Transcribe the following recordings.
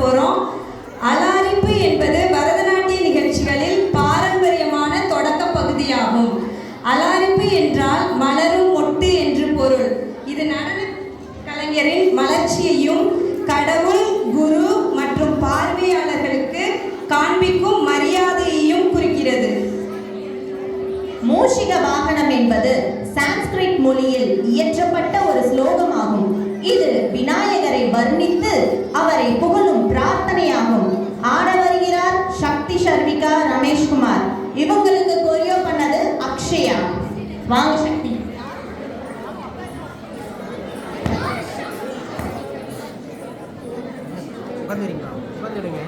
போகிறோம். அலாரிப்பு என்பது பரதநாட்டிய நிகழ்ச்சிகளில் பாரம்பரியமான தொடக்க பகுதியாகும். அலாரிப்பு என்றால் மலரும் மொட்டு என்று பொருள். இது நடன கலைஞரின் மலர்ச்சியையும் கடவுள், குரு மற்றும் பார்வையாளர்களுக்கு காண்பிக்கும் மரியாதையையும் குறிக்கிறது. மூஷிக வாகனம் என்பது சான்ஸ்கிரிட் மொழியில் இயற்றப்பட்ட ஒரு ஸ்லோகமாகும். இது விநாயகரை வர்ணித்து அவரை புகழும் பிரார்த்தனையாகும். ஆட வருகிறார் சக்தி ஷர்விகா ரமேஷ்குமார். இவங்களுக்கு கொரியோ பண்ணது அக்ஷயா. வாங்க சக்தி. வந்துடுங்க.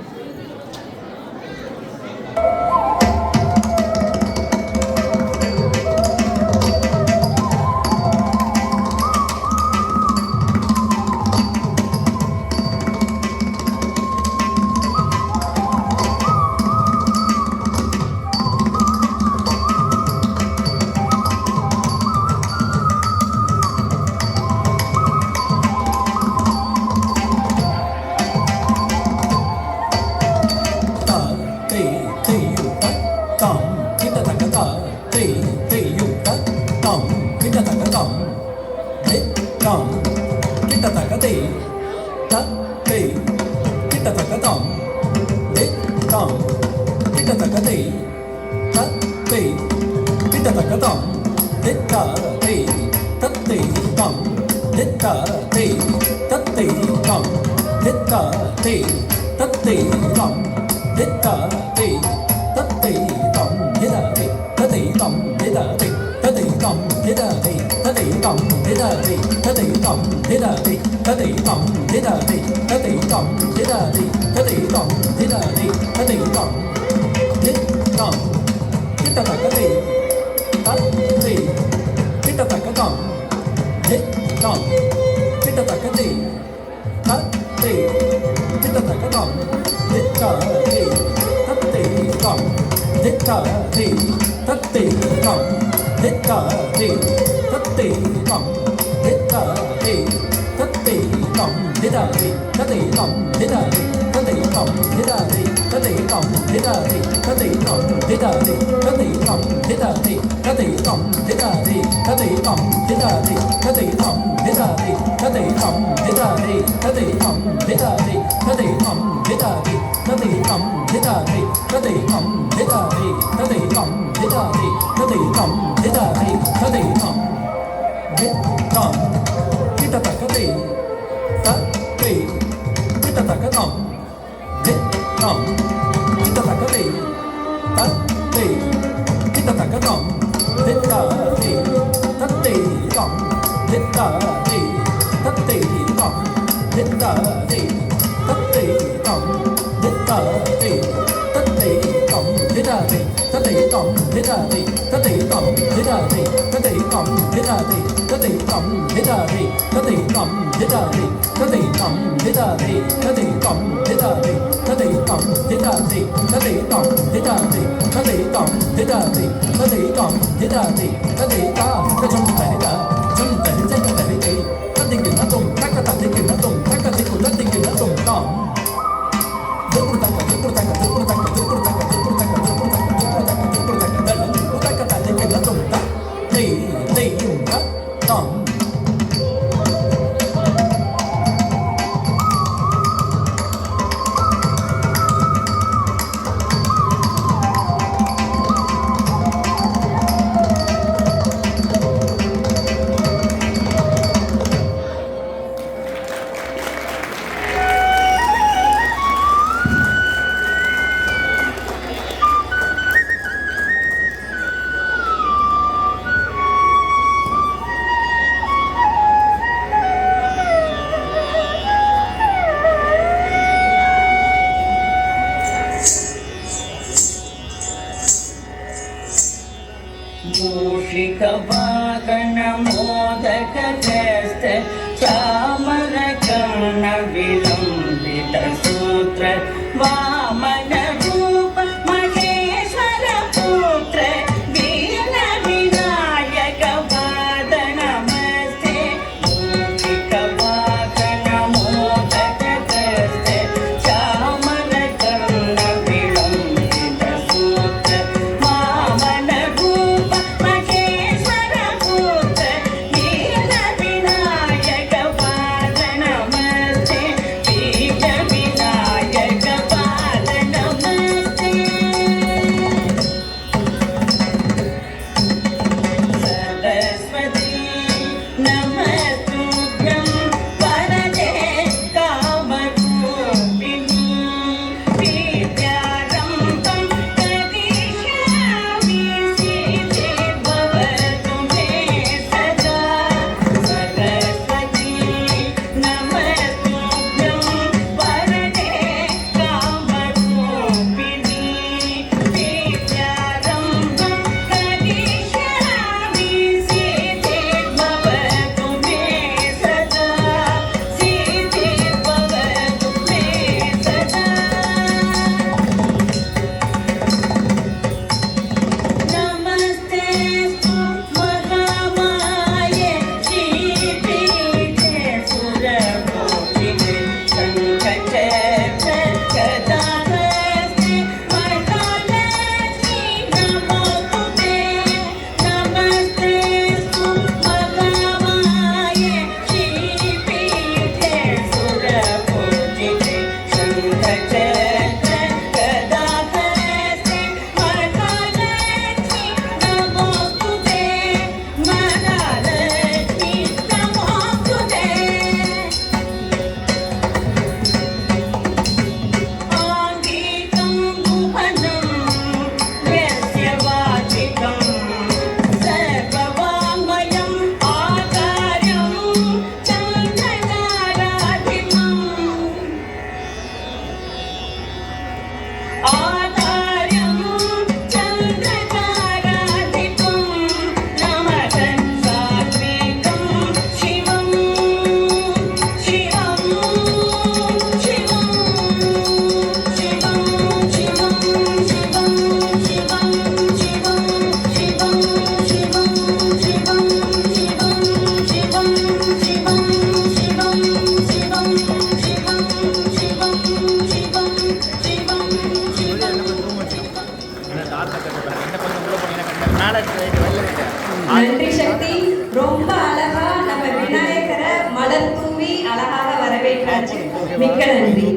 நன்றி சக்தி. ரொம்ப அழகா நம்ம விநாயகரை மலர் தூவி அழகாக வரவேற்றாச்சு. மிக்க நன்றி.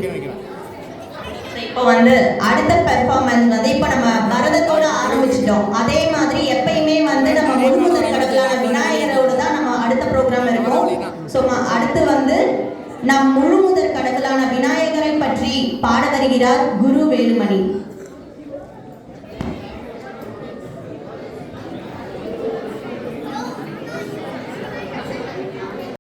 இப்போ வந்து அடுத்த பெர்ஃபார்மன்ஸ் வந்து இப்போ நம்ம பரதத்தோட ஆரம்பிச்சிட்டோம். அதே மாதிரி எப்பயுமே வந்து நம்ம முழுமுதற் கடவுளான விநாயகரோட தான் நம்ம அடுத்த ப்ரோக்ராம் இருக்கும். ஸோ அடுத்து வந்து நம் முழுமுதற் கடவுளான விநாயகரை பற்றி பாட வருகிறார் குரு வேலுமணி.